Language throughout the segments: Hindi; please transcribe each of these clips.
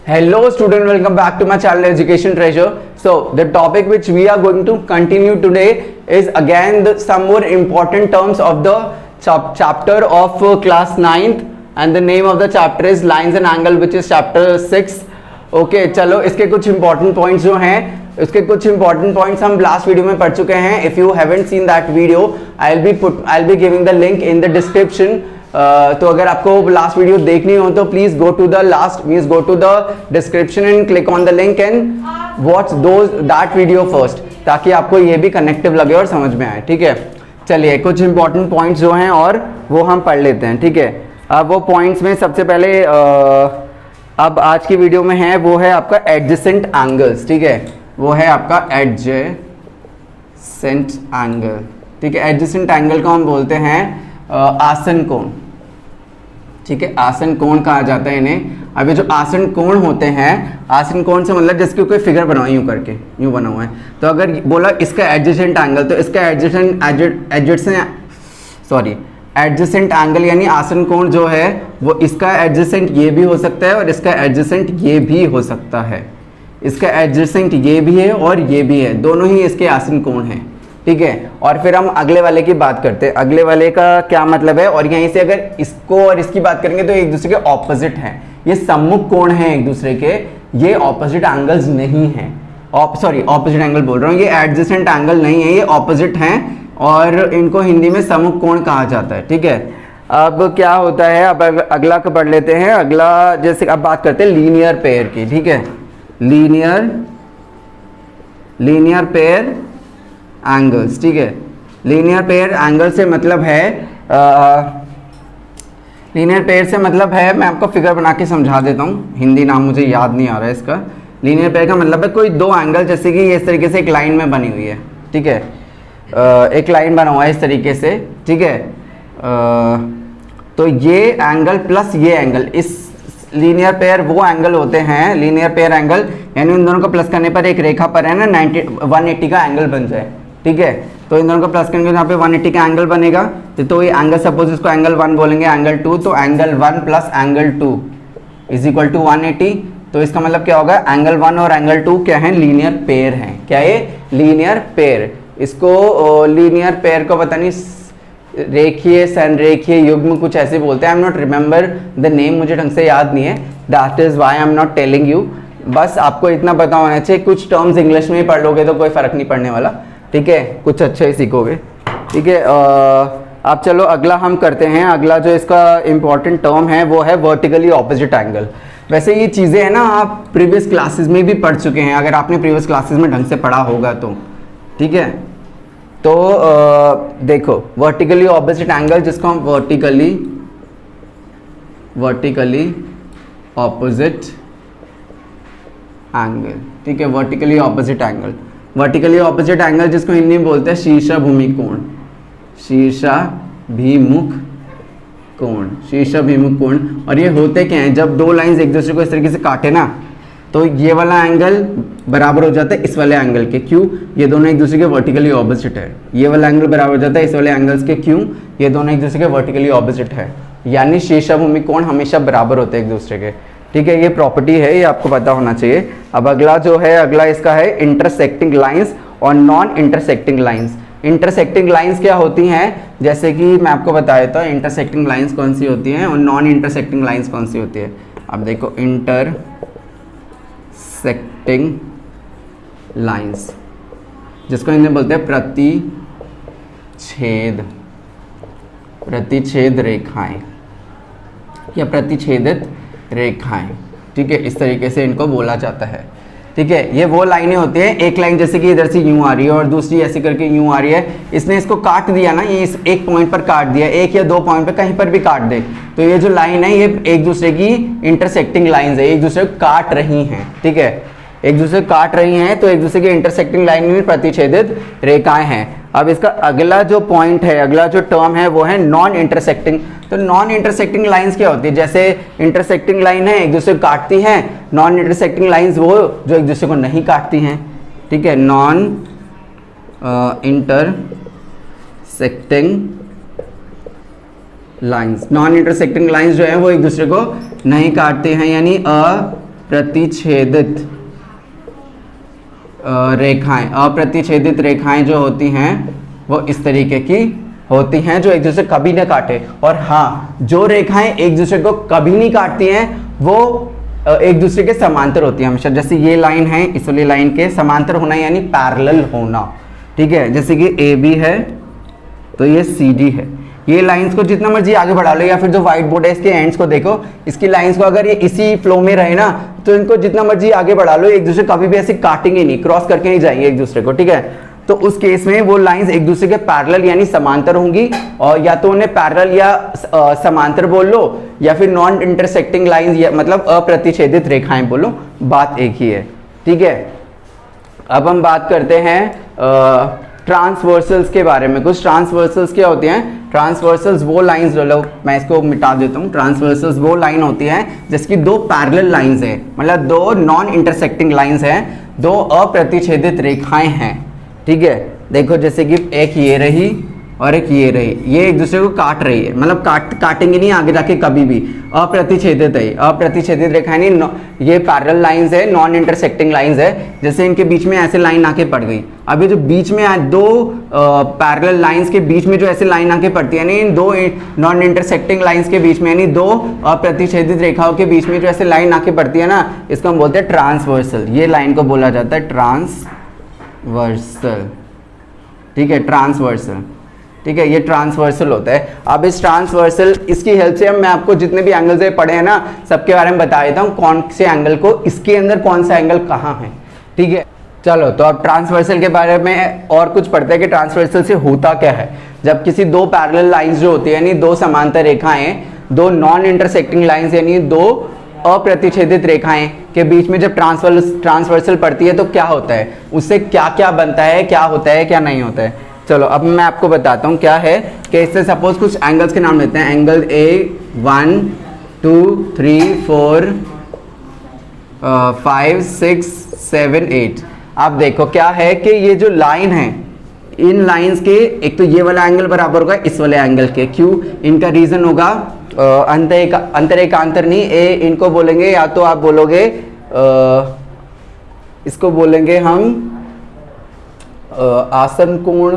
Hello student, welcome back to my channel Education Treasure. So the topic which we are going to continue today is again some more important terms of the chapter of class 9th, and the name of the chapter is Lines and Angle, which is chapter 6. Okay, चलो इसके कुछ important points जो हैं, इसके कुछ important points हम last video में पढ़ चुके हैं. If you haven't seen that video, I'll be giving the link in the description. तो अगर आपको लास्ट वीडियो देखनी हो तो please go to the last means go to the description and click on the link and watch that video first, ताकि आपको ये भी कनेक्टिव लगे और समझ में आए. ठीक है, चलिए कुछ इंपॉर्टेंट पॉइंट्स जो हैं और वो हम पढ़ लेते हैं. ठीक है, अब वो पॉइंट्स में सबसे पहले अब आज की वीडियो में है वो है आपका एडजेसेंट एंगल्स. ठीक है, वो है आपका एडजेसेंट एंगल. ठीक है, एडजेसेंट एंगल को हम बोलते हैं आसन कोण. ठीक है, आसन कोण कहा जाता है इन्हें. अब ये जो आसन कोण होते हैं, आसन कोण से मतलब जिसकी कोई फिगर बनाओ यूं करके, यूं बना हुआ है, तो अगर बोला इसका एडजेसेंट एंगल, तो इसका एडजेसेंट एंगल यानी आसन कोण जो है वो इसका एडजेसेंट ये भी हो सकता है और इसका एडजेसेंट ये भी हो सकता है. इसका एडजेसेंट ये भी है और ये भी है, दोनों ही इसके आसन कोण हैं. ठीक है, और फिर हम अगले वाले की बात करते हैं. अगले वाले का क्या मतलब है, और यहीं से अगर इसको और इसकी बात करेंगे तो एक दूसरे के ऑपोजिट हैं. ये सम्मुख कोण हैं एक दूसरे के, ये ऑपोजिट एंगल्स नहीं हैं. ऑपोजिट एंगल बोल रहा हूँ, ये एडजेसेंट एंगल नहीं है, ये ऑपोजिट हैं और इनको हिंदी में सम्मुख कोण कहा जाता है. ठीक है, अब क्या होता है, अब अगला का पढ़ लेते हैं. अगला जैसे अब बात करते हैं लीनियर पेयर की. ठीक है, लीनियर पेयर एंगल्स. ठीक है, लीनियर पेयर एंगल से मतलब है लीनियर पेयर से मतलब है, मैं आपको फिगर बना के समझा देता हूँ, हिंदी नाम मुझे याद नहीं आ रहा है इसका. लीनियर पेयर का मतलब है कोई दो एंगल, जैसे कि इस तरीके से एक लाइन में बनी हुई है. ठीक है, एक लाइन बना हुआ है इस तरीके से. ठीक है, तो ये एंगल प्लस ये एंगल, इस लीनियर पेयर वो एंगल होते हैं. लीनियर पेयर एंगल यानी उन दोनों को प्लस करने पर एक रेखा पर है ना 180 का एंगल बन जाए. ठीक है, तो इन दोनों को प्लस करेंगे, यहाँ पे 180 का एंगल बनेगा. तो ये एंगल, सपोज इसको एंगल 1 बोलेंगे, एंगल 2, तो angle 1 plus angle 2 is equal to 180. तो इसका मतलब क्या होगा, एंगल 1 और एंगल 2 क्या है, लीनियर पेयर हैं. क्या ये लीनियर पेयर. इसको लीनियर पेयर को पता नहीं रेखीय, संरेखीय, युग्म कुछ ऐसे बोलते हैं. I am not remember the name, मुझे ढंग से याद नहीं है. That is why I am not telling you. बस आपको इतना पता होना चाहिए, कुछ टर्म्स इंग्लिश में ही पढ़ लोगे तो कोई फर्क नहीं पड़ने वाला. ठीक है, कुछ अच्छे ही सीखोगे. ठीक है, अब चलो अगला हम करते हैं. अगला जो इसका इंपॉर्टेंट टर्म है वो है वर्टिकली ऑपोजिट एंगल. वैसे ये चीज़ें हैं ना आप प्रीवियस क्लासेस में भी पढ़ चुके हैं, अगर आपने प्रीवियस क्लासेस में ढंग से पढ़ा होगा तो. ठीक है, तो देखो वर्टिकली ऑपोजिट एंगल, जिसको हम वर्टिकली ऑपोजिट एंगल. ठीक है, vertically opposite angle, vertically opposite angle जिसको हिंदी में बोलते हैं शीर्षाभिमुख कोण. शीर्षाभिमुख कोण. और ये होते क्या हैं, जब दो लाइंस एक दूसरे को इस तरीके से काटे ना, तो ये वाला एंगल बराबर हो जाता है इस वाले एंगल के. क्यों, ये दोनों एक दूसरे के वर्टिकली ऑपोजिट है. ये वाला एंगल बराबर हो जाता है इस वाले एंगल्स के. क्यों, ये दोनों एक दूसरे के वर्टिकली ऑपोजिट है, यानी शीर्षाभिमुख कोण हमेशा बराबर होते हैं एक दूसरे के. ठीक है, ये प्रॉपर्टी है, ये आपको पता होना चाहिए. अब अगला जो है, अगला इसका है इंटरसेक्टिंग लाइंस और non intersecting lines. Intersecting lines क्या होती हैं, जैसे कि मैं आपको बता देता हूँ इंटरसेक्टिंग लाइंस कौन सी होती हैं और नॉन इंटरसेक्टिंग लाइंस कौन सी होती है. अब देखो इंटरसेक्टिंग लाइंस, जिसको हिंदी में बोलते हैं प्रतिच्छेद रेखाएं या प्रतिच्छेदित रेखाएं. ठीक है, इस तरीके से इनको बोला जाता है. ठीक है, ये वो लाइनें होती हैं, एक लाइन जैसे कि इधर से यूं आ रही है और दूसरी ऐसे करके यूं आ रही है. इसने इसको काट दिया ना, ये इस एक पॉइंट पर काट दिया, एक या दो पॉइंट पर कहीं पर भी काट दे, तो ये जो लाइन है ये एक दूसरे की इंटरसेक्टिंग लाइंस है, एक दूसरे को काट रही हैं. ठीक है, एक दूसरे को काट रही हैं, तो एक दूसरे की इंटरसेक्टिंग लाइन में प्रतिच्छेदित रेखाएं हैं. अब इसका अगला जो पॉइंट है, अगला जो टर्म है वो है नॉन इंटरसेक्टिंग. तो नॉन इंटरसेक्टिंग लाइंस क्या होती है, जैसे इंटरसेक्टिंग लाइन है एक दूसरे को काटती हैं, नॉन इंटरसेक्टिंग लाइंस वो जो एक दूसरे को नहीं काटती हैं. ठीक है, non intersecting lines, non intersecting lines जो है वो एक दूसरे को नहीं काटते हैं, यानी अप्रतिच्छेदित रेखाएं, अप्रतिच्छेदित रेखाएं जो होती हैं वो इस तरीके की होती हैं जो एक दूसरे कभी ना काटे। और हाँ, जो रेखाएं एक दूसरे को कभी नहीं काटती हैं वो एक दूसरे के समांतर होती है हमेशा। जैसे ये लाइन है, इस वाली लाइन के समांतर होना यानी पैरेलल होना, ठीक है। जैसे कि ए बी है तो ये सी डी है। ये लाइंस को जितना मर्जी आगे बढ़ा लो, या फिर जो व्हाइट बोर्ड है इसके एंड्स को देखो, इसकी लाइंस को अगर ये इसी फ्लो में रहे ना तो इनको जितना मर्जी आगे बढ़ा लो, एक दूसरे कभी भी ऐसे काटेंगे नहीं, क्रॉस करके नहीं जाएंगे एक दूसरे को, ठीक है। तो उस केस में वो लाइंस एक दूसरे के पैरेलल यानी समांतर होंगी, और या तो उन्हें पैरेलल या समांतर बोल लो, या फिर नॉन इंटरसेक्टिंग लाइंस या मतलब अप्रतिच्छेदित रेखाएं बोलो, बात एक ही है, ठीक है। अब हम बात करते हैं ट्रांसवर्सल्स के बारे में। कुछ ट्रांसवर्सल्स क्या होते हैं? ट्रांसवर्सल्स वो लाइंस जो लो, मैं इसको मिटा देता हूँ। ट्रांसवर्सल्स वो लाइन होती है जिसकी दो पैरेलल लाइंस हैं, मतलब दो नॉन इंटरसेक्टिंग लाइंस हैं, दो अप्रतिच्छेदित रेखाएं हैं, ठीक है। देखो जैसे कि एक ये रही और एक ये रही, ये एक दूसरे को काट रही है, मतलब काटेंगे नहीं आगे जाके कभी भी, अप्रतिच्छेदित है। अप्रतिच्छेदित रेखाएं नहीं, ये पैरेलल लाइंस है, नॉन इंटरसेक्टिंग लाइंस है। जैसे इनके बीच में ऐसे लाइन आके पड़ गई, अभी जो बीच में दो पैरेलल लाइंस के बीच में जो ऐसे लाइन आके पड़ती है ना, इन दो नॉन इंटरसेक्टिंग लाइंस के बीच में, यानी दो अप्रतिच्छेदित रेखाओं के बीच में जो ऐसे लाइन आके पड़ती है ना, इसको हम बोलते हैं ट्रांसवर्सल। ये लाइन को बोला जाता है ट्रांसवर्सल, ठीक है, ट्रांसवर्सल, ठीक है, ये ट्रांसवर्सल होता है। अब इस ट्रांसवर्सल, इसकी हेल्प से मैं आपको जितने भी एंगल्स पढ़े हैं ना, सबके बारे में बता देता हूँ, कौन से एंगल को, इसके अंदर कौन सा एंगल कहाँ है, ठीक है। चलो तो अब ट्रांसवर्सल के बारे में और कुछ पढ़ते हैं कि ट्रांसवर्सल से होता क्या है। जब किसी दो पैरेलल लाइंस जो होती है, यानी दो समांतर रेखाएं, दो नॉन इंटरसेक्टिंग लाइंस यानी दो अप्रतिच्छेदित रेखाएं के बीच में जब ट्रांसवर्सल पड़ती है तो क्या होता है, उससे क्या क्या बनता है, क्या होता है, क्या नहीं होता है। चलो अब मैं आपको बताता हूँ क्या है। कि इससे सपोज कुछ एंगल्स के नाम लेते हैं, एंगल ए 1 2 3 4 5 6 7 8। आप देखो क्या है कि ये जो लाइन है, इन लाइंस के एक तो ये वाला एंगल बराबर होगा इस वाले एंगल के। क्यों? इनका रीजन होगा अंतरेकांतर नहीं, ए इनको बोलेंगे, या तो आप बोलोगे इसको बोलेंगे हम आसन कोण,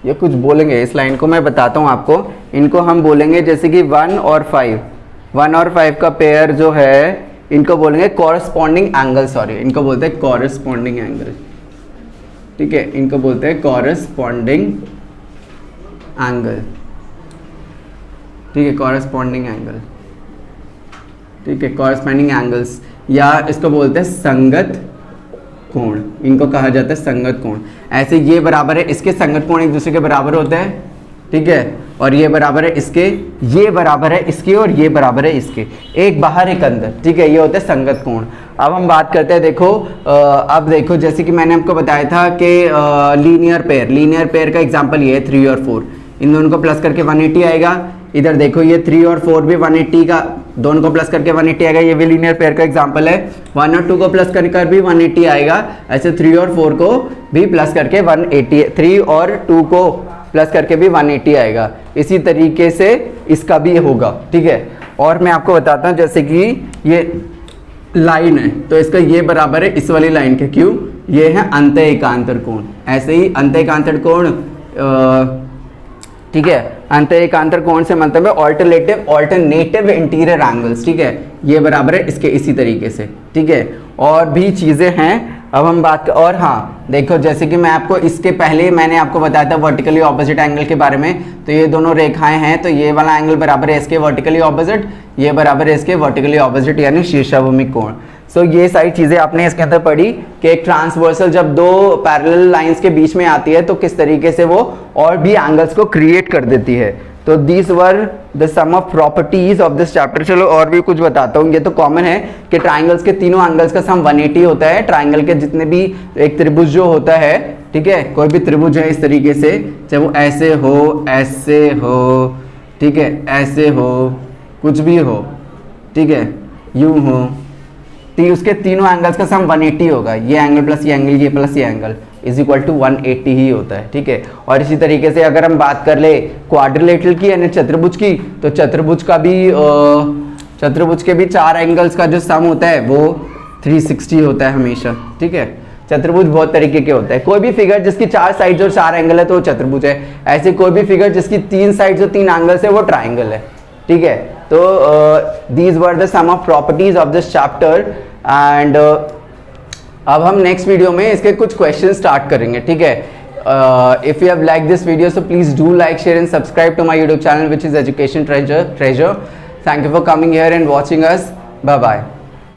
या कुछ बोलेंगे। इस लाइन को मैं बताता हूँ आपको, इनको हम बोलेंगे जैसे कि 1 और 5 का पेयर जो है, इनको बोलेंगे कॉरस्पॉन्डिंग एंगल, सॉरी इनको बोलते हैं कॉरस्पॉन्डिंग एंगल, ठीक है, इनको बोलते हैं कॉरस्पॉन्डिंग एंगल, ठीक है, कॉरस्पॉन्डिंग एंगल, ठीक है, कॉरस्पॉन्डिंग एंगल्स, या इसको बोलते हैं संगत कोण, इनको कहा जाता है संगत कोण। ऐसे ये बराबर है इसके, संगत कोण एक दूसरे के बराबर होते हैं, ठीक है, और ये बराबर है इसके, ये बराबर है इसके, और ये बराबर है इसके, एक बाहर एक अंदर, ठीक है, ये होते हैं संगत कोण। अब हम बात करते हैं, देखो अब देखो जैसे कि मैंने आपको बताया था कि लीनियर पेयर का एग्जांपल ये है 3 और 4, इन दोनों को प्लस करके 180 आएगा। इधर देखो ये 3 और 4 भी 180 का, दोनों को प्लस करके 180 आएगा, ये भी लीनियर पेयर का एग्जांपल है। 1 और 2 को प्लस कर भी 180 आएगा, ऐसे 3 और 4 को भी प्लस करके 180, 3 और 2 को प्लस करके भी 180 आएगा। इसी तरीके से इसका भी होगा, ठीक है। और मैं आपको बताता हूँ, जैसे कि ये लाइन है तो इसका ये बराबर है इस वाली लाइन के, क्यों? ये है अंतः एकांतर कोण। ऐसे ही अंतः एकांतर कोण, ठीक है, अंतः एकांतर कोण से मतलब है ऑल्टरनेटिव इंटीरियर एंगल्स, ठीक है, ये बराबर है इसके, इसी तरीके से, ठीक है। और भी चीजें हैं, अब हम बात कर, और हाँ देखो जैसे कि मैं आपको इसके पहले मैंने आपको बताया था वर्टिकली ऑपोजिट एंगल के बारे में, तो ये दोनों रेखाएं हैं, तो ये वाला एंगल बराबर है इसके वर्टिकली ऑपोजिट, ये बराबर है इसके वर्टिकली ऑपोजिट यानी शीर्षाभूमि कोण। सो ये सारी चीजें आपने इसके अंदर पढ़ी कि एक ट्रांसवर्सल जब दो पैरेलल लाइंस के बीच में आती है तो किस तरीके से वो और भी एंगल्स को क्रिएट कर देती है। तो these were the some of properties of this chapter. चलो और भी कुछ बताता हूँ। ये तो कॉमन है कि ट्राइंगल्स के तीनों एंगल्स का सम 180 होता है। ट्राइंगल के जितने भी, एक त्रिभुज जो होता है, ठीक है, कोई भी त्रिभुज है इस तरीके से, चाहे वो ऐसे हो, ठीक है, ऐसे हो, कुछ भी हो, ठीक है, यूं हो, तो उसके तीनों एंगल्स का सम 180 होगा। ये एंगल प्लस ये एंगल, ये प्लस ये एंगल इज इक्वल टू 180 ही होता है, ठीक है। और इसी तरीके से अगर हम बात कर ले क्वाड्रिलेटरल की यानी चतुर्भुज की, तो चतुर्भुज का भी चतुर्भुज के भी 4 एंगल्स का जो सम होता है वो 360 होता है हमेशा, ठीक है। चतुर्भुज बहुत तरीके के होते हैं, कोई भी फिगर जिसकी 4 साइड्स और 4 एंगल है तो वो चतुर्भुज है। ऐसे कोई भी फिगर जिसकी 3 साइड्स और 3 एंगल्स है वो ट्राइंगल है, ठीक है। तो these were the some of properties of this chapter and अब हम नेक्स्ट वीडियो में इसके कुछ क्वेश्चन स्टार्ट करेंगे, ठीक है। If you have like this video so please do like, share and subscribe to my YouTube channel which is education treasure. Thank you for coming here and watching us. Bye bye.